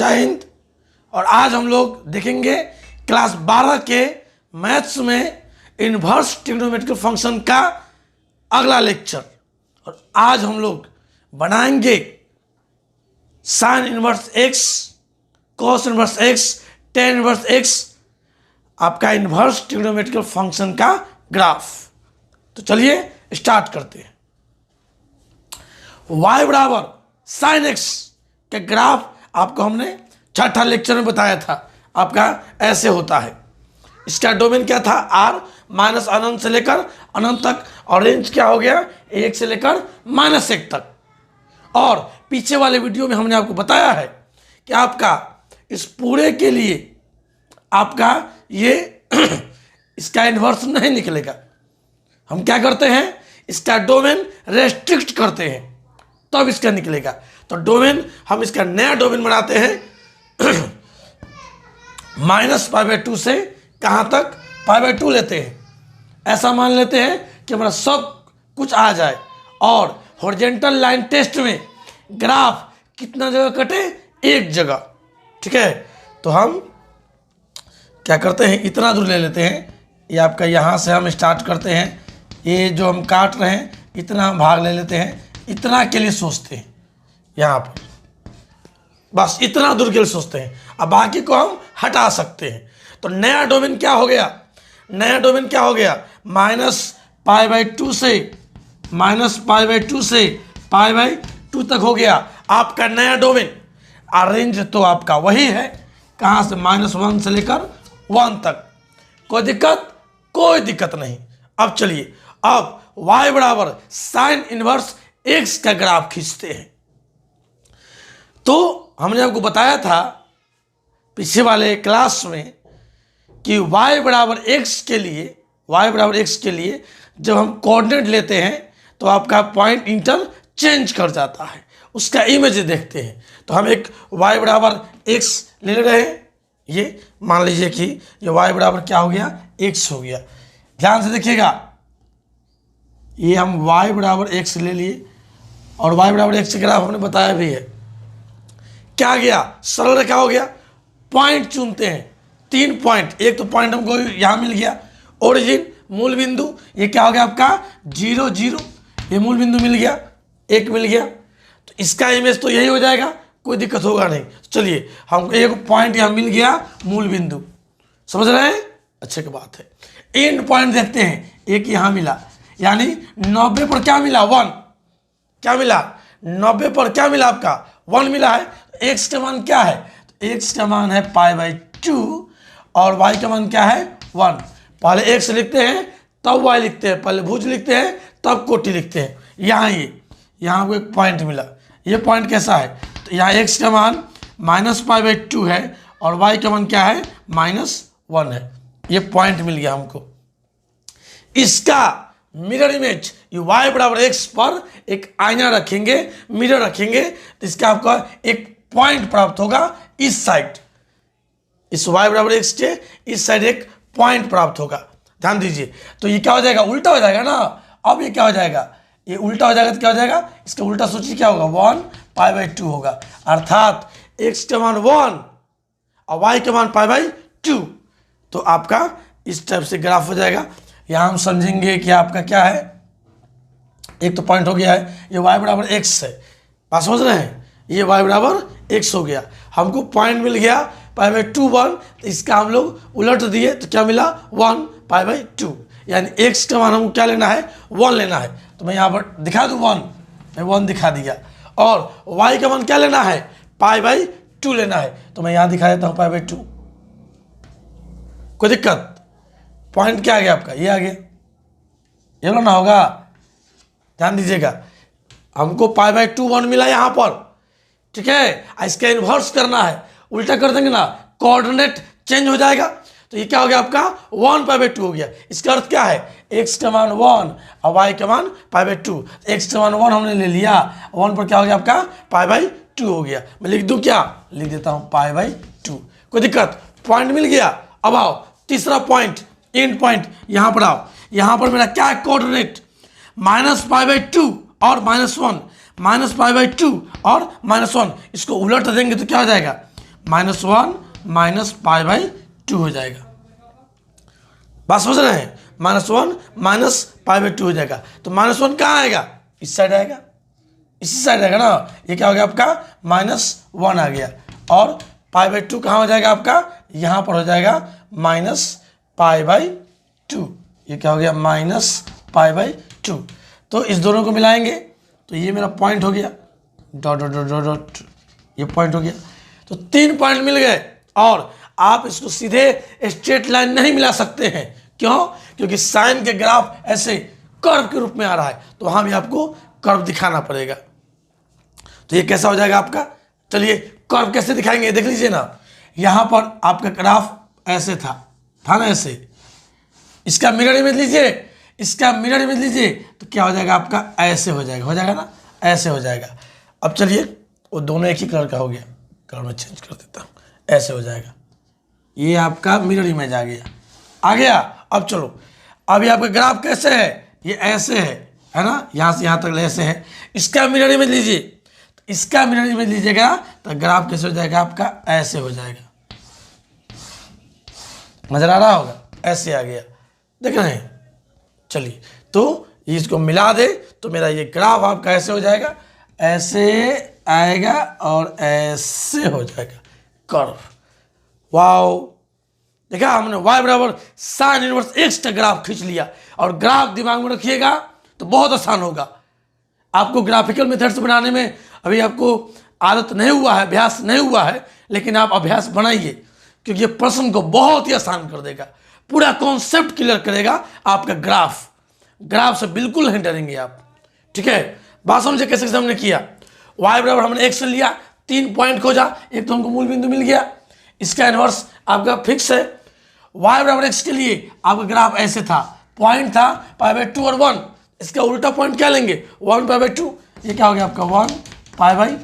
जय हिंद। और आज हम लोग देखेंगे क्लास 12 के मैथ्स में इन्वर्स ट्रिग्नोमेट्रिक फंक्शन का अगला लेक्चर। और आज हम लोग बनाएंगे sign inverse x, cos inverse x, tan inverse x, आपका इन्वर्स ट्रिग्नोमेट्रिक फंक्शन का ग्राफ। तो चलिए स्टार्ट करते हैं। y बराबर साइन एक्स के ग्राफ आपको हमने छठा लेक्चर में बताया था। आपका ऐसे होता है, इसका डोमेन क्या था, r माइनस अनंत से लेकर अनंत तक, और रेंज क्या हो गया, 1 से लेकर -1 तक। और पीछे वाले वीडियो में हमने आपको बताया है कि आपका इस पूरे के लिए आपका ये इसका इन्वर्स नहीं निकलेगा। हम क्या करते हैं, इसका डोमेन रेस्ट्रिक्ट करते हैं तब इसका निकलेगा। तो डोमेन हम इसका नया डोमेन बनाते हैं -π/2 से कहाँ तक, π/2 लेते हैं। ऐसा मान लेते हैं कि हमारा सब कुछ आ जाए और हॉरिजॉन्टल लाइन टेस्ट में ग्राफ कितना जगह कटे, एक जगह। ठीक है, तो हम क्या करते हैं, इतना दूर ले लेते हैं। ये आपका यहाँ से हम स्टार्ट करते हैं, ये जो हम काट रहे हैं इतना हम भाग ले लेते हैं, इतना के लिए सोचते हैं यहाँ पर, बस इतना दूर के लिए सोचते हैं। अब बाकी को हम हटा सकते हैं। तो नया डोमेन क्या हो गया, नया डोमेन क्या हो गया, -π/2 से π/2 तक हो गया आपका नया डोमेन। रेंज तो आपका वही है, कहाँ से, -1 से लेकर 1 तक। कोई दिक्कत, कोई दिक्कत नहीं। अब चलिए, अब y बराबर साइन इनवर्स x का ग्राफ खींचते हैं। तो हमने आपको बताया था पीछे वाले क्लास में कि y बराबर x के लिए जब हम कोऑर्डिनेट लेते हैं तो आपका पॉइंट इंटर चेंज कर जाता है, उसका इमेज देखते हैं। तो हम एक y बराबर x ले रहे हैं, ये मान लीजिए कि ये y बराबर क्या हो गया, x हो गया। ध्यान से देखिएगा, ये हम y बराबर x ले लिए और y बराबर x का ग्राफ हमने बताया भी है। क्या गया, सरल रेखा हो गया। पॉइंट चुनते हैं, 3 पॉइंट। एक तो पॉइंट हमको यहाँ मिल गया, ओरिजिन मूल बिंदु, ये क्या हो गया आपका 0 0, ये मूल बिंदु मिल गया, 1 मिल गया। तो इसका इमेज तो यही हो जाएगा, कोई दिक्कत होगा नहीं। चलिए, हमको एक पॉइंट यहाँ मिल गया, मूल बिंदु, समझ रहे हैं, अच्छे की बात है। एंड पॉइंट देखते हैं, एक यहाँ मिला, यानी 90 पर क्या मिला, 1। क्या मिला, 90 पर क्या मिला, आपका 1 मिला है। x का मान क्या है, तो x का मान है π/2 और y का मान क्या है, 1। पहले x लिखते हैं तब y लिखते हैं, पहले भुज लिखते हैं तब कोटि लिखते हैं। यहाँ को एक पॉइंट मिला, ये पॉइंट कैसा है, तो यहाँ x का मान -π/2 है और y का मान क्या है, -1 है। ये पॉइंट मिल गया हमको। इसका मिरर इमेज, ये y बराबर x पर एक आईना रखेंगे, मिरर रखेंगे, तो इसका आपका एक पॉइंट प्राप्त होगा इस साइड, इस y बराबर x के इस साइड एक पॉइंट प्राप्त होगा। ध्यान दीजिए, तो ये क्या हो जाएगा, उल्टा हो जाएगा ना। अब ये क्या हो जाएगा, ये उल्टा हो जाएगा तो क्या हो जाएगा, इसका उल्टा सोचिए क्या होगा, 1π/2 होगा। अर्थात x का मान 1 और y का मान π/2। तो आपका इस टाइप से ग्राफ हो जाएगा। यहाँ हम समझेंगे कि आपका क्या है, एक तो पॉइंट हो गया है, ये y बराबर x है, बात समझ रहे हैं, ये y बराबर x हो गया। हमको पॉइंट मिल गया π/2 1, तो इसका हम लोग उलट दिए तो क्या मिला, 1π/2, यानी x का मान हमको क्या लेना है, 1 लेना है। तो मैं यहाँ पर दिखा दूँ 1, मैं 1 दिखा दिया। और y का मान क्या लेना है, π/2 लेना है, तो मैं यहाँ दिखा देता हूँ π/2। कोई दिक्कत, पॉइंट क्या आ गया आपका, ये आ गया, ये ना होगा। ध्यान दीजिएगा, हमको π/2 1 मिला यहाँ पर, ठीक है। इसका इन्वर्स करना है, उल्टा कर देंगे ना, कोऑर्डिनेट चेंज हो जाएगा। तो ये क्या हो गया आपका, 1π/2 हो गया। इसका अर्थ क्या है, x का मान 1 और y का मान π/2। x का मान 1 हमने ले लिया, 1 पर क्या हो गया आपका, π/2 हो गया। मैं लिख दूँ क्या, लिख देता हूँ π/2। कोई दिक्कत, पॉइंट मिल गया। अब आओ तीसरा पॉइंट, एंड पॉइंट, यहाँ पर आओ। यहाँ पर मेरा क्या है, कोऑर्डिनेट -π/2 और -1, -π/2 और -1, इसको उलट देंगे तो क्या हो जाएगा, -1 माइनस पाई बाई 2 हो जाएगा। बात समझ रहे हैं? -1 माइनस पाई बाई 2 हो जाएगा। तो -1 कहाँ आएगा? इस साइड आएगा, इसी साइड आएगा ना। ये क्या हो गया आपका? -1 आ गया। और पाई बाई 2 कहाँ हो जाएगा आपका? यहाँ पर हो जाएगा -पाई बाई 2। ये क्या हो गया? -Pi by 2। तो इस दोनों को मिलाएंगे तो ये मेरा पॉइंट हो गया, dot dot dot dot dot, ये पॉइंट हो गया। तो 3 पॉइंट मिल गए। और आप इसको सीधे स्ट्रेट लाइन नहीं मिला सकते हैं। क्यों? क्योंकि साइन के ग्राफ ऐसे कर्व के रूप में आ रहा है, तो वहां भी आपको कर्व दिखाना पड़ेगा। तो ये कैसा हो जाएगा आपका? चलिए कर्व कैसे दिखाएंगे देख लीजिए ना। यहां पर आपका ग्राफ ऐसे था ना, ऐसे। इसका मिरर इमेज लीजिए, इसका मिरर इमेज लीजिए, तो क्या हो जाएगा आपका? ऐसे हो जाएगा ना, ऐसे हो जाएगा। अब चलिए वो दोनों एक ही कलर का हो गया, कलर में चेंज कर देता हूँ, ऐसे हो जाएगा। ये आपका मिरर इमेज आ गया। अब चलो, अभी आपका ग्राफ कैसे है? ये ऐसे है ना, यहाँ से यहाँ तक ऐसे है। इसका मिरर इमेज लीजिए, तो इसका मिरर इमेज लीजिएगा तो ग्राफ कैसे हो जाएगा आपका? ऐसे हो जाएगा। नजर आ रहा होगा? ऐसे आ गया, देख रहे हैं? चलिए, तो इसको मिला दे तो मेरा ये ग्राफ आपका ऐसे हो जाएगा, ऐसे आएगा और ऐसे हो जाएगा कर्व। वाओ, देखा हमने y बराबर साइन इनवर्स x का ग्राफ खींच लिया। और ग्राफ दिमाग में रखिएगा तो बहुत आसान होगा। आपको ग्राफिकल मेथड से बनाने में अभी आपको आदत नहीं हुआ है, अभ्यास नहीं हुआ है, लेकिन आप अभ्यास बनाइए, क्योंकि ये प्रश्न को बहुत ही आसान कर देगा, पूरा कॉन्सेप्ट क्लियर करेगा आपका ग्राफ से बिल्कुल नहीं डरेंगे आप। ठीक है, बात समझे कैसे हमने किया? y बराबर हमने x लिया, 3 पॉइंट खोजा, एक तो हमको मूल बिंदु मिल गया, इसका इनवर्स आपका फिक्स है। y बराबर x के लिए आपका ग्राफ ऐसे था, पॉइंट था पाई बाई 2 और 1, इसका उल्टा पॉइंट क्या लेंगे? 1 पाई बाई 2। ये क्या हो गया आपका? 1 पाई बाई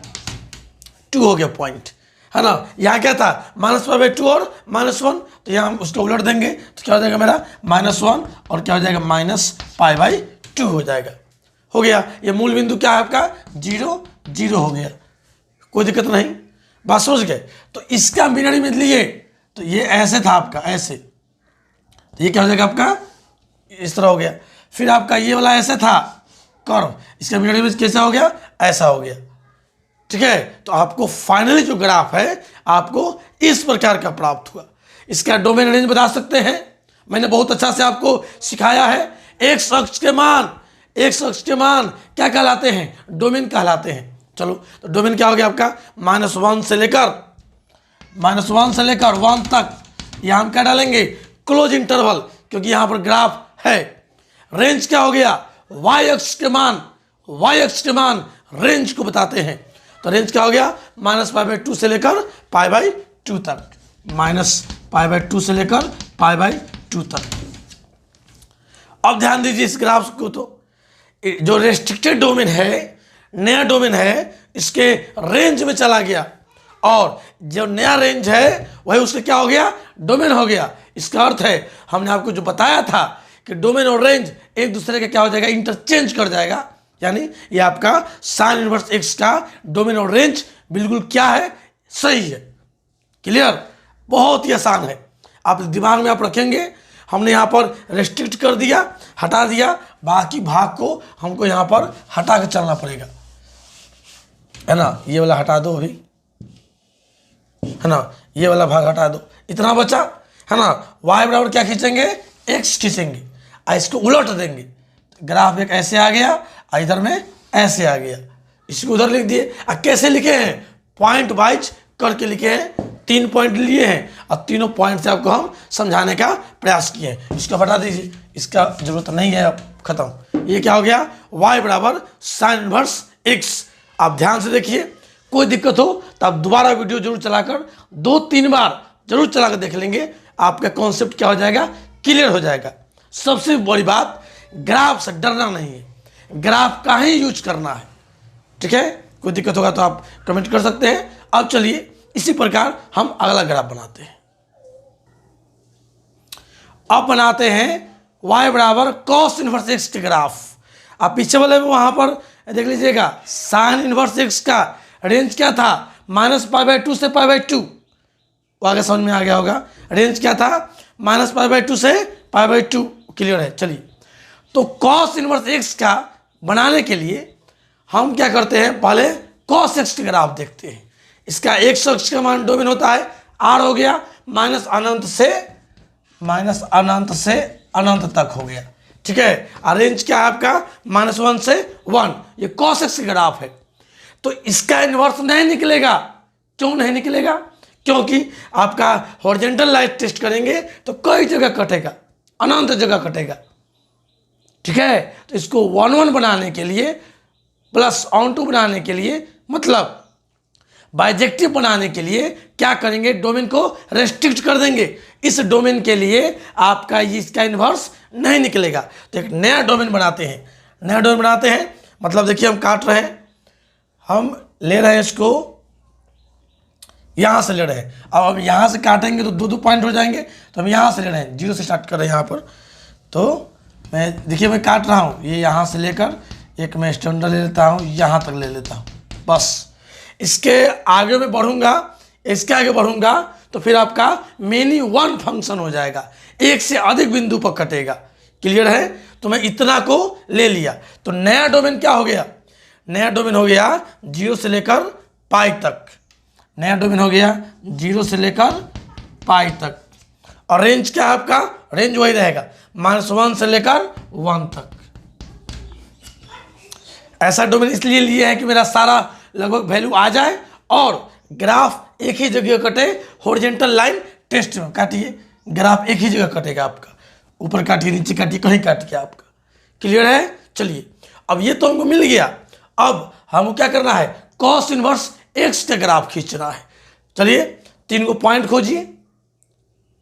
2 हो गया पॉइंट, है ना। यहाँ क्या था? -पाई बाई 2 और -1, तो यहाँ हम उसको उलट देंगे तो क्या हो जाएगा मेरा? -1 और क्या हो जाएगा? -पाई बाई 2 हो जाएगा। हो गया। ये मूल बिंदु क्या है आपका? 0 0 हो गया, कोई दिक्कत नहीं। बात समझ गए? तो इसका मिरर इमेज लिए तो ये ऐसे था आपका, ऐसे, तो ये क्या हो जाएगा आपका? इस तरह हो गया। फिर आपका ये वाला ऐसे था कर्व, इसका मिरर इमेज कैसा हो गया? ऐसा हो गया। ठीक है, तो आपको फाइनली जो ग्राफ है आपको इस प्रकार का प्राप्त हुआ। इसका डोमेन रेंज बता सकते हैं, मैंने बहुत अच्छा से आपको सिखाया है। एक्स अक्ष के मान क्या कहलाते हैं? डोमेन कहलाते हैं। चलो, तो डोमेन क्या हो गया आपका? -1 से लेकर 1 तक। यहाँ हम क्या डालेंगे? क्लोज इंटरवल, क्योंकि यहाँ पर ग्राफ है। रेंज क्या हो गया? y अक्ष के मान रेंज को बताते हैं। तो रेंज क्या हो गया? -पाई बाई 2 से लेकर पाई बाई 2 तक, -पाई बाई 2 से लेकर पाई बाई 2 तक। अब ध्यान दीजिए इस ग्राफ को, तो जो रेस्ट्रिक्टेड डोमेन है, नया डोमेन है, इसके रेंज में चला गया, और जो नया रेंज है वही उसका क्या हो गया? डोमेन हो गया। इसका अर्थ है हमने आपको जो बताया था कि डोमेन और रेंज एक दूसरे का क्या हो जाएगा? इंटरचेंज कर जाएगा। यानी ये आपका साइन इनवर्स x का डोमेन और रेंज बिल्कुल क्या है? सही है। क्लियर? बहुत ही आसान है, आप दिमाग में आप रखेंगे। हमने यहाँ पर रेस्ट्रिक्ट कर दिया, हटा दिया, बाकी भाग को हमको यहाँ पर हटा के चलना पड़ेगा, है ना। ये वाला हटा दो अभी, है ना, ये वाला भाग हटा दो, इतना बचा, है ना। y बराबर क्या खींचेंगे? x खींचेंगे, इसको उलट देंगे, ग्राफ एक ऐसे आ गया, इधर में ऐसे आ गया, इसको उधर लिख दिए। कैसे लिखे हैं? पॉइंट वाइज करके लिखे हैं। 3 पॉइंट लिए हैं और तीनों पॉइंट से आपको हम समझाने का प्रयास किए हैं। इसको हटा दीजिए, इसका जरूरत नहीं है, अब खत्म। ये क्या हो गया? y बराबर साइन इनवर्स x। आप ध्यान से देखिए, कोई दिक्कत हो तो आप दोबारा वीडियो जरूर चलाकर 2-3 बार जरूर चलाकर देख लेंगे, आपका कॉन्सेप्ट क्या हो जाएगा? क्लियर हो जाएगा। सबसे बड़ी बात, ग्राफ से डरना नहीं है, ग्राफ का ही यूज करना है। ठीक है, कोई दिक्कत होगा तो आप कमेंट कर सकते हैं। अब चलिए इसी प्रकार हम अगला ग्राफ बनाते हैं। अब बनाते हैं y बराबर कॉस इनवर्स x के ग्राफ। आप पीछे वाले में वहां पर देख लीजिएगा, साइन इनवर्स x का रेंज क्या था? -पाई बाई 2 से पाई बाई 2, वो आगे समझ में आ गया होगा। रेंज क्या था, -π/2 से π/2। क्लियर है। चलिए, तो cos इनवर्स x का बनाने के लिए हम क्या करते हैं, पहले cos x का ग्राफ देखते हैं। इसका x का मान डोमेन होता है r हो गया, अनंत से अनंत तक हो गया। ठीक है। और रेंज क्या है आपका, -1 से 1। ये cos x का ग्राफ है। तो इसका इन्वर्स नहीं निकलेगा। क्यों नहीं निकलेगा, क्योंकि आपका हॉरिजॉन्टल लाइन टेस्ट करेंगे तो कई जगह कटेगा, अनंत जगह कटेगा। ठीक है। तो इसको 1 बनाने के लिए, +2 बनाने के लिए, मतलब बाइजेक्टिव बनाने के लिए क्या करेंगे, डोमेन को रेस्ट्रिक्ट कर देंगे। इस डोमेन के लिए आपका इसका इन्वर्स नहीं निकलेगा। तो एक नया डोमेन बनाते हैं। नया डोमेन बनाते हैं मतलब देखिए, हम काट रहे हैं, हम ले रहे हैं इसको, यहाँ से ले रहे हैं। अब यहाँ से काटेंगे तो 2 पॉइंट हो जाएंगे। तो हम यहाँ से ले रहे हैं, 0 से स्टार्ट कर रहे हैं यहाँ पर। तो मैं देखिए, मैं काट रहा हूँ, ये यहाँ से लेकर एक मैं स्टैंडर्ड ले लेता हूँ, यहाँ तक ले लेता हूँ। बस इसके आगे मैं बढ़ूँगा, इसके आगे बढ़ूँगा तो फिर आपका मेनी 1 फंक्शन हो जाएगा, एक से अधिक बिंदु पर कटेगा। क्लियर है। तो मैं इतना को ले लिया। तो नया डोमेन क्या हो गया, नया डोमेन हो गया 0 से लेकर पाई तक। नया डोमेन हो गया 0 से लेकर पाई तक। और रेंज क्या है आपका, रेंज वही रहेगा, -1 से लेकर 1 तक। ऐसा डोमेन इसलिए लिए है कि मेरा सारा लगभग वैल्यू आ जाए और ग्राफ एक ही जगह कटे। हॉरिजॉन्टल लाइन टेस्ट में काटिए, ग्राफ एक ही जगह कटेगा आपका, ऊपर काटिए, नीचे काटिए, कहीं काटिए आपका। क्लियर है। चलिए, अब ये तो हमको मिल गया। अब हमको क्या करना है, cos इनवर्स x का ग्राफ खींचना है। चलिए, 3 को पॉइंट खोजिए,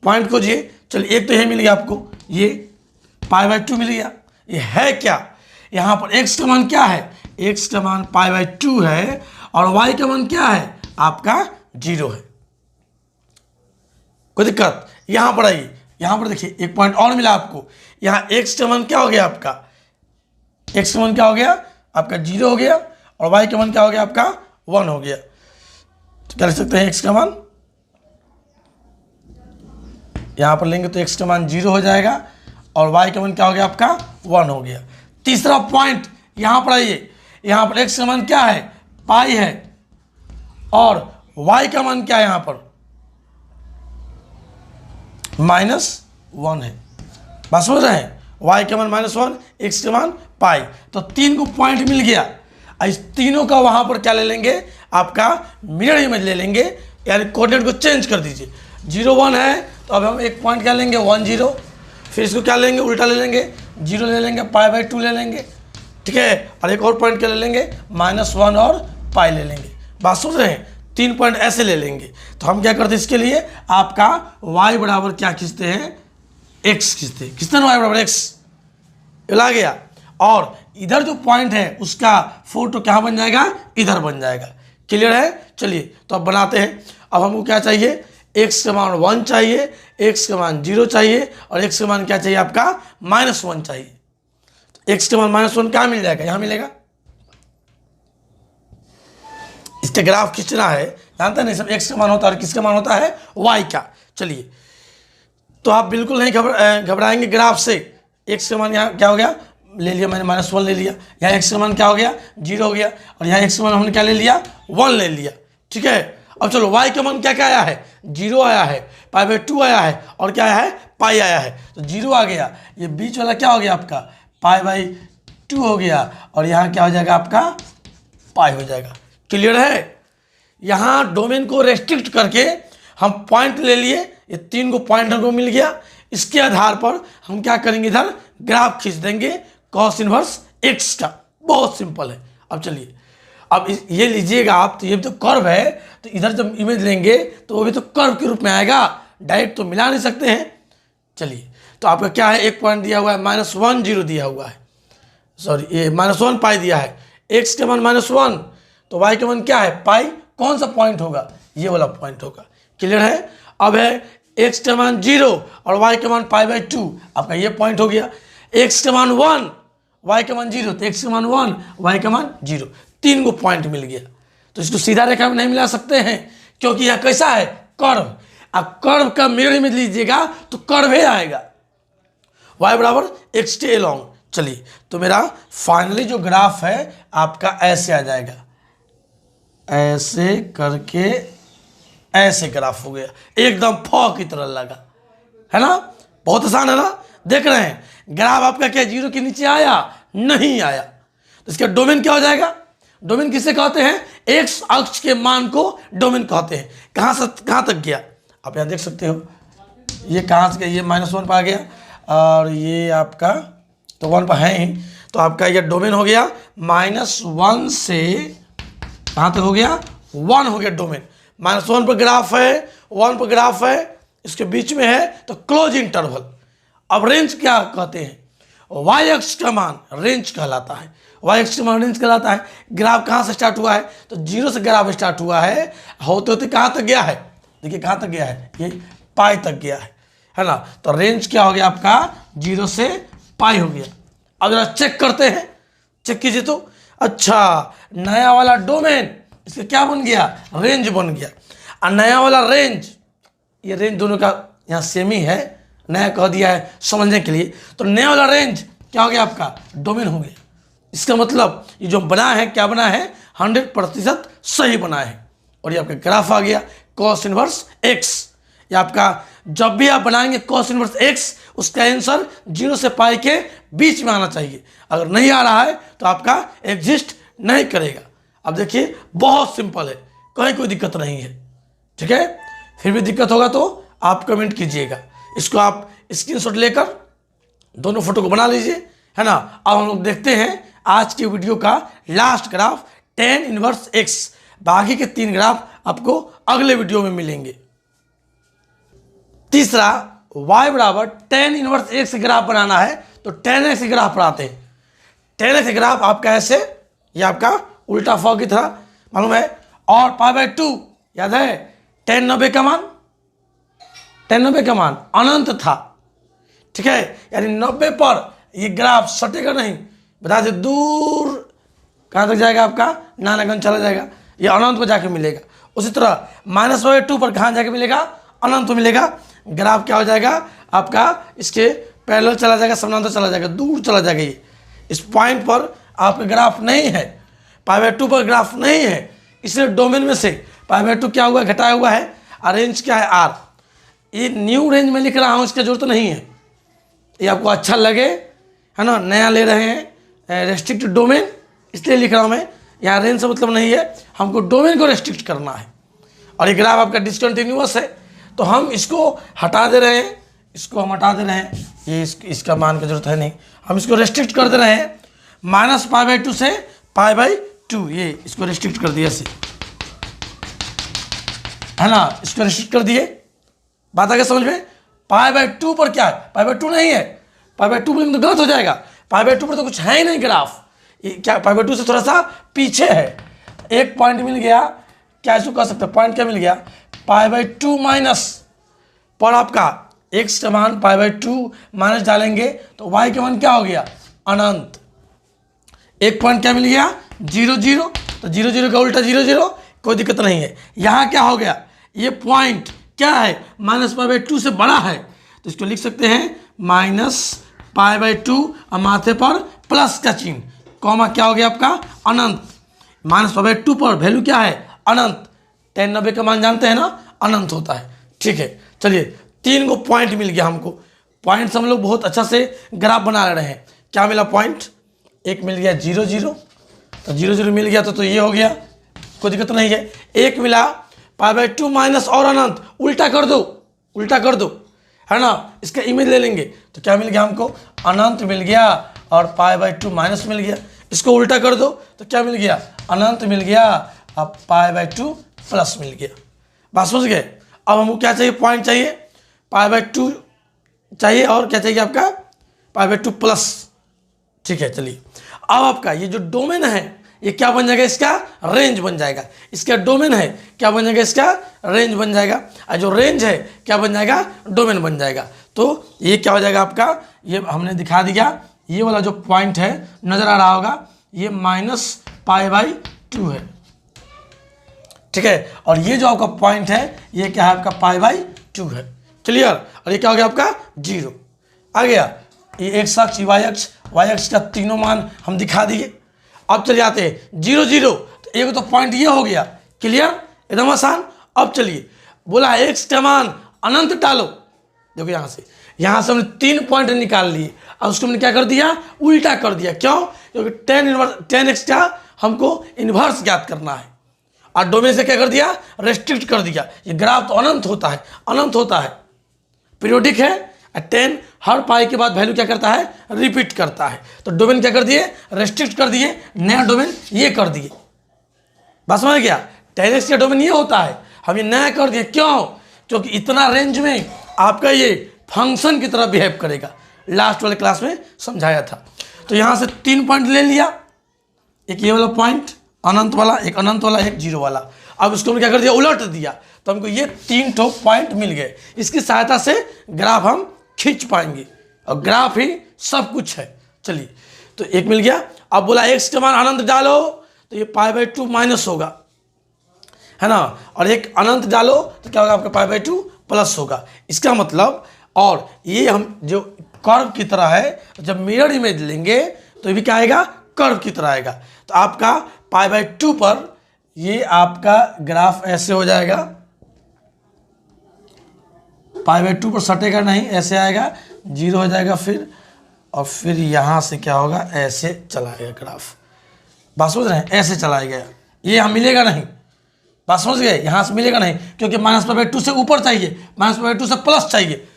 पॉइंट खोजिए। चलिए, एक तो ये मिल गया आपको, ये π/2 मिल गया। ये है क्या, यहाँ पर x का मान क्या है, x का मान π/2 है और y का मान क्या है आपका 0 है। कोई दिक्कत, यहाँ पर आइए, यहाँ पर देखिए, एक पॉइंट और मिला आपको। यहाँ x का मान क्या हो गया आपका, x का मान क्या हो गया आपका 0 हो गया और y का मान क्या हो गया आपका 1 हो गया। तो क्या लिख सकते हैं, x का मान यहाँ पर लेंगे तो x का मान 0 हो जाएगा और y का मान क्या हो गया आपका 1 हो गया। तीसरा पॉइंट यहाँ पर आइए, यहाँ पर x का मान क्या है, पाई है और y का मान क्या है यहाँ पर -1 है। बात समझ रहे हैं, y का मान -1, x का मान पाई। तो 3 को पॉइंट मिल गया। इस तीनों का वहां पर क्या ले लेंगे, आपका मिरर इमेज ले लेंगे, यानी कोऑर्डिनेट को चेंज कर दीजिए। 0 1 है तो अब हम एक पॉइंट क्या लेंगे 1 0, फिर इसको क्या लेंगे, उल्टा ले लेंगे, 0 ले लेंगे, π/2 ले लेंगे। ठीक है। और एक और पॉइंट क्या ले लेंगे, -1 और पाई ले लेंगे। बात समझ रहे हैं, 3 पॉइंट ऐसे ले लेंगे। तो हम क्या करते हैं, इसके लिए आपका y बराबर क्या खींचते हैं, x खींचते हैं। किसने y बराबर x ला गया और इधर जो पॉइंट है उसका फोटो क्या बन जाएगा, इधर बन जाएगा। क्लियर है। चलिए, तो अब बनाते हैं। अब हमको क्या चाहिए, x का मान 1 चाहिए, x का मान 0 चाहिए और x का मान क्या चाहिए आपका -1 चाहिए। तो x का मान -1 क्या मिल जाएगा, यहाँ मिलेगा। इसका ग्राफ खींचना है, जानते हैं नहीं सब, x का मान होता है और किसका मान होता है, y का। चलिए, तो आप बिल्कुल नहीं घबराएंगे ग्राफ से। x का मान यहाँ क्या हो गया, ले लिया मैंने, -1 ले लिया। यहाँ x का मान क्या हो गया 0 हो गया और यहाँ x का मान हमने क्या ले लिया 1 ले लिया। ठीक है। अब चलो, y का मान क्या क्या आया है, 0 आया है, π/2 आया है और क्या आया है, पाई आया है। तो 0 आ गया, ये बीच वाला क्या हो गया आपका π/2 हो गया और यहाँ क्या हो जाएगा आपका पाई हो जाएगा। क्लियर है। यहाँ डोमेन को रेस्ट्रिक्ट करके हम पॉइंट ले लिए, ये 3 को पॉइंट हमको मिल गया। इसके आधार पर हम क्या करेंगे, इधर ग्राफ खींच देंगे cos इनवर्स x का। बहुत सिंपल है। अब चलिए, अब ये लीजिएगा आप, तो ये भी तो कर्व है, तो इधर जब इमेज लेंगे तो वो भी तो कर्व के रूप में आएगा, डायरेक्ट तो मिला नहीं सकते हैं। चलिए, तो आपका क्या है, एक पॉइंट दिया हुआ है, -1 0 दिया हुआ है, सॉरी ये -1 पाई दिया है, x के मान -1 तो y के मान क्या है पाई। कौन सा पॉइंट होगा, ये वाला पॉइंट होगा। क्लियर है। अब है x के मान 0 और y के मान π/2, आपका ये पॉइंट हो गया। x के मान 1, y के मान 0, तो x के मान 1, y के मान 0, 3 को पॉइंट मिल गया। तो इसको सीधा रेखा में नहीं मिला सकते हैं क्योंकि यह कैसा है, कर्व। आप कर्व का मिरर इमेज लीजिएगा तो कर्व ही आएगा, y बराबर एक्स टी लॉन्ग। चलिए, तो मेरा फाइनली जो ग्राफ है आपका ऐसे आ जाएगा, ऐसे करके ऐसे ग्राफ हो गया, एकदम फॉ की तरह लगा, है ना। बहुत आसान है ना। देख रहे हैं ग्राफ आपका क्या जीरो के नीचे आया? नहीं आया। तो इसका डोमेन क्या हो जाएगा? डोमेन किसे कहते हैं? एक्स अक्ष के मान को डोमेन कहते हैं। कहाँ से कहाँ तक गया आप यहाँ देख सकते हो, ये कहाँ से गया, ये -1 पर आ गया और ये आपका तो 1 पर है ही, तो आपका ये डोमेन हो गया -1 से कहाँ तक हो गया? 1 हो गया डोमेन। -1 पर ग्राफ है, 1 पर ग्राफ है, इसके बीच में है तो क्लोज इंटरवल। अब रेंज क्या कहते हैं? वाई अक्ष का मान रेंज कहलाता है, वाई अक्ष का मान रेंज कहलाता है। ग्राफ कहाँ से स्टार्ट हुआ है? तो 0 से ग्राफ स्टार्ट हुआ है, होते होते कहाँ तक गया है? देखिए कहाँ तक गया है, ये पाई तक गया है ना। तो रेंज क्या हो गया आपका? 0 से पाई हो गया। अब जरा चेक करते हैं, चेक कीजिए तो। अच्छा, नया वाला डोमेन इसका क्या बन गया? रेंज बन गया। और नया वाला रेंज, ये रेंज दोनों का यहाँ सेम ही है, नया कह दिया है समझने के लिए। तो नया वाला रेंज क्या हो गया आपका? डोमेन हो गया। इसका मतलब ये जो बना है क्या बना है? 100% सही बना है। और ये आपका ग्राफ आ गया cos इनवर्स x। ये आपका जब भी आप बनाएंगे cos इनवर्स x, उसका आंसर 0 से पाई के बीच में आना चाहिए। अगर नहीं आ रहा है तो आपका एग्जिस्ट नहीं करेगा। अब देखिए बहुत सिंपल है, कहीं कोई दिक्कत नहीं है, ठीक है। फिर भी दिक्कत होगा तो आप कमेंट कीजिएगा। इसको आप स्क्रीनशॉट लेकर दोनों फोटो को बना लीजिए, है ना। अब हम लोग देखते हैं आज की वीडियो का last graph tan inverse x। बाकी के 3 ग्राफ आपको अगले वीडियो में मिलेंगे। तीसरा, y बराबर tan इनवर्स x ग्राफ बनाना है तो tan x ग्राफ बनाते हैं। tan x ग्राफ आपका ऐसे, ये आपका उल्टा फॉ की तरह मालूम है, और π/2 याद है। tan 90 का मान, tan 90 का मान अनंत था, ठीक है। यानी 90 पर ये ग्राफ सटेगा नहीं, बता दे दूर कहाँ तक जाएगा आपका? नानागंज चला जाएगा, ये अनंत पर जाके मिलेगा। उसी तरह -2 पर कहाँ जाके मिलेगा? अनंत पर मिलेगा। ग्राफ क्या हो जाएगा आपका? इसके पैरेलल चला जाएगा, समानांतर चला जाएगा, दूर चला जाएगा। ये इस पॉइंट पर आपका ग्राफ नहीं है, π/2 पर ग्राफ नहीं है, इसलिए डोमेन में से π/2 क्या हुआ? घटाया हुआ है। और रेंज क्या है? r। ये न्यू रेंज में लिख रहा हूँ, इसकी जरूरत नहीं है, ये आपको अच्छा लगे, है ना। नया ले रहे हैं रेस्ट्रिक्ट डोमेन, इसलिए लिख रहा हूँ मैं। यहाँ रेंज से मतलब नहीं है, हमको डोमेन को रेस्ट्रिक्ट करना है। और ये ग्राफ आपका डिसकंटिन्यूअस है, तो हम इसको हटा दे रहे हैं, इसको हम हटा दे रहे हैं, ये इसका मान की जरूरत है नहीं, हम इसको रेस्ट्रिक्ट कर दे रहे हैं। -π/2 से π/2, ये इसको रेस्ट्रिक्ट कर दिया से, है ना, इसको रेस्ट्रिक्ट कर दिए। बात आ गया समझ में? π/2 पर क्या है? π/2 नहीं है, π/2 पर तो गलत हो जाएगा। π/2 पर तो कुछ है ही नहीं ग्राफ, ये क्या π/2 से थोड़ा सा पीछे है। एक पॉइंट मिल गया, क्या इसको कह सकते हैं? पॉइंट क्या मिल गया? π/2 माइनस पर आपका x का मान π/2 माइनस डालेंगे तो y के मान क्या हो गया? अनंत। एक पॉइंट क्या मिल गया? 0 0, तो 0 0 का उल्टा 0 0, कोई दिक्कत नहीं है। यहाँ क्या हो गया? ये पॉइंट क्या है? -π/2 से बड़ा है, तो इसको लिख सकते हैं -π/2 और माथे पर प्लस का चिन्ह, कॉमा क्या हो गया आपका? अनंत। -π/2 पर वैल्यू क्या है? अनंत। tan 90 का मान जानते हैं ना, अनंत होता है, ठीक है। चलिए 3 को पॉइंट मिल गया हमको। पॉइंट्स हम लोग बहुत अच्छा से ग्राफ बना रहे हैं। क्या मिला पॉइंट? एक मिल गया 0 0, तो 0 0 मिल गया तो ये हो गया, कोई दिक्कत नहीं है। एक मिला π/2 माइनस और अनंत, उल्टा कर दो, उल्टा कर दो, है ना। इसका इमेज ले लेंगे तो क्या मिल गया हमको? अनंत मिल गया और π/2 माइनस मिल गया। इसको उल्टा कर दो तो क्या मिल गया? अनंत मिल गया, अब π/2 प्लस मिल गया। बात समझ गए? अब हमको क्या चाहिए? पॉइंट चाहिए, π/2 चाहिए, और क्या चाहिए आपका? π/2 प्लस, ठीक है। चलिए अब आपका ये जो डोमेन है ये क्या बन जाएगा? इसका रेंज बन जाएगा। इसका डोमेन है क्या बन जाएगा? इसका रेंज बन जाएगा। और जो रेंज है क्या बन जाएगा? डोमेन बन जाएगा। तो ये क्या हो जाएगा आपका? ये हमने दिखा दिया, ये वाला जो पॉइंट है नजर आ रहा होगा, ये -π/2 है, ठीक है। और ये जो आपका पॉइंट है ये क्या है? आपका π/2 2 है। क्लियर? और ये क्या हो गया आपका 0 आ गया। ये एक्स अक्ष, वाई अक्ष का तीनों मान हम दिखा दिए। अब चले जाते हैं 0 0, तो एक तो पॉइंट ये हो गया। क्लियर? एकदम आसान। अब चलिए बोला एक्स का मान अनंत डालो। देखो यहाँ से हमने 3 पॉइंट निकाल लिए। अब उसको हमने क्या कर दिया, उल्टा कर दिया। क्यों? क्योंकि tan x का हमको इन्वर्स ज्ञात करना है। और डोमेन से क्या कर दिया, रेस्ट्रिक्ट कर दिया। ये ग्राफ तो अनंत होता है, अनंत होता है, पीरियोडिक है। 10 हर पाई के बाद वैल्यू क्या करता है, रिपीट करता है। तो डोमेन क्या कर दिए, रेस्ट्रिक्ट कर दिए, नया डोमेन ये कर दिए। बस समझ गया? tan x का डोमेन ये होता है, हम ये नया कर दिए। क्यों? क्योंकि इतना रेंज में आपका ये फंक्शन की तरह बिहेव करेगा। लास्ट वाले क्लास में समझाया था। तो यहाँ से 3 पॉइंट ले लिया, एक ये वाला पॉइंट अनंत वाला, एक अनंत वाला, एक 0 वाला। अब उसको हमने क्या कर दिया, उलट दिया। तो हमको ये 3 ठो पॉइंट मिल गए। इसकी सहायता से ग्राफ हम खींच पाएंगे, और ग्राफ ही सब कुछ है। चलिए, तो एक मिल गया। अब बोला एक्स का मान अनंत डालो, तो ये π/2 माइनस होगा, है ना। और एक अनंत डालो तो क्या होगा आपका π/2 प्लस होगा। इसका मतलब, और ये हम जो कर्व की तरह है, जब मिरर इमेज लेंगे तो ये भी क्या आएगा, कर्व की तरह आएगा। तो आपका π/2 पर ये आपका ग्राफ ऐसे हो जाएगा, π/2 पर सटेगा नहीं, ऐसे आएगा, 0 हो जाएगा फिर, और फिर यहाँ से क्या होगा, ऐसे चलाएगा ग्राफ। बात समझ रहे हैं? ऐसे चलाएगा, ये यहाँ मिलेगा नहीं। बात समझ गए? यहाँ से मिलेगा नहीं, क्योंकि -π/2 से ऊपर चाहिए, -π/2 से प्लस चाहिए।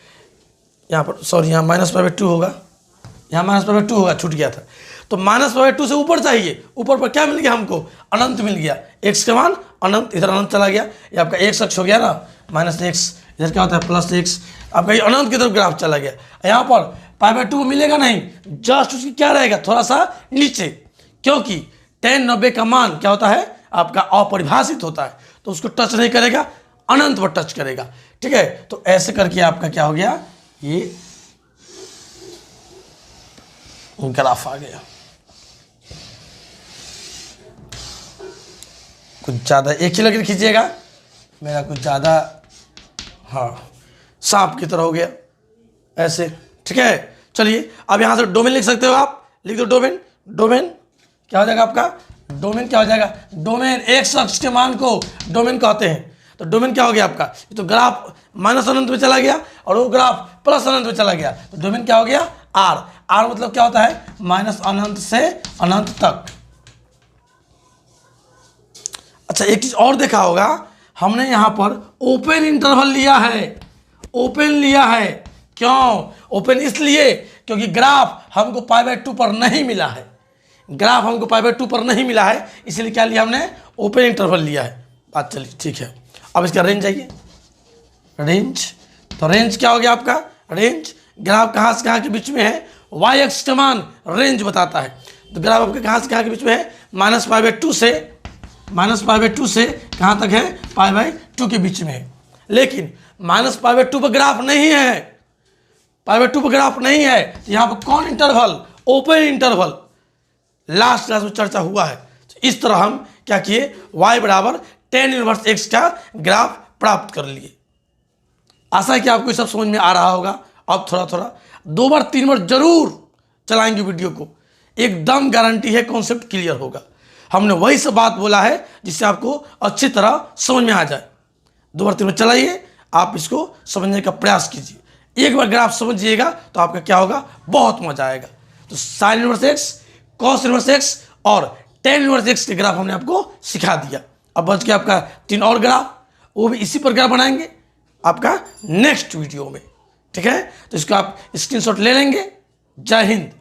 यहाँ पर सॉरी, यहाँ -π/2 होगा, यहाँ -π/2 होगा, छूट गया था। तो -π/2 से ऊपर चाहिए। ऊपर पर क्या मिल गया हमको, अनंत मिल गया। एक्स का मान अनंत, इधर अनंत चला गया, ये आपका एक्स अक्ष हो गया ना, -x, इधर क्या होता है +x, आपका ये अनंत की तरफ ग्राफ चला गया। यहाँ पर π/2 मिलेगा नहीं, जस्ट उसकी क्या रहेगा, थोड़ा सा नीचे, क्योंकि tan 90 का मान क्या होता है आपका, अपरिभाषित होता है। तो उसको टच नहीं करेगा, अनंत पर टच करेगा। ठीक है? तो ऐसे करके आपका क्या हो गया, ये ग्राफ आ गया। कुछ ज़्यादा एक ही लकीर खींचिएगा, मेरा कुछ ज़्यादा हाँ सांप की तरह हो गया ऐसे। ठीक है? चलिए, अब यहाँ से डोमेन लिख सकते हो आप, लिख दो डोमेन। डोमेन क्या हो जाएगा आपका, डोमेन क्या हो जाएगा, डोमेन एक्स अक्ष के मान को डोमेन कहते हैं। तो डोमेन क्या हो गया आपका, तो ग्राफ माइनस अनंत में चला गया और वो ग्राफ प्लस अनंत में चला गया। तो डोमेन क्या हो गया, आर। आर मतलब क्या होता है, माइनस अनंत से अनंत तक। अच्छा, एक चीज और देखा होगा, हमने यहाँ पर ओपन इंटरवल लिया है। ओपन लिया है क्यों, ओपन इसलिए क्योंकि ग्राफ हमको π/2 पर नहीं मिला है। ग्राफ हमको π/2 पर नहीं मिला है, इसलिए क्या लिया हमने, ओपन इंटरवल लिया है। बात चलिए ठीक है। अब इसका रेंज आइए, रेंज। तो रेंज क्या हो गया आपका, रेंज ग्राफ कहाँ से कहाँ के बीच में है, वाई एक्स का मान रेंज बताता है। तो ग्राफ आपके कहाँ से कहाँ के बीच में है, -π/2 से कहाँ तक है, π/2 के बीच में है। लेकिन -π/2 पर ग्राफ नहीं है, π/2 पर ग्राफ नहीं है। तो यहाँ पर कौन interval, open interval, last class में चर्चा हुआ है। तो इस तरह हम क्या किए, y बराबर tan इनवर्स x का ग्राफ प्राप्त कर लिए। आशा है कि आपको सब समझ में आ रहा होगा। अब थोड़ा थोड़ा 2 बार 3 बार जरूर चलाएंगे वीडियो को, एकदम गारंटी है कॉन्सेप्ट क्लियर होगा। हमने वही सब बात बोला है जिससे आपको अच्छी तरह समझ में आ जाए। 2 बार 3 बार चलाइए, आप इसको समझने का प्रयास कीजिए। एक बार ग्राफ समझिएगा तो आपका क्या होगा, बहुत मजा आएगा। तो sine inverse x, cos inverse x और tan इनवर्स एक्स के ग्राफ हमने आपको सिखा दिया। अब बच गया आपका 3 और ग्राफ, वो भी इसी पर ग्राफ बनाएंगे आपका नेक्स्ट वीडियो में। ठीक है? तो इसको आप स्क्रीनशॉट ले लेंगे। जय हिंद।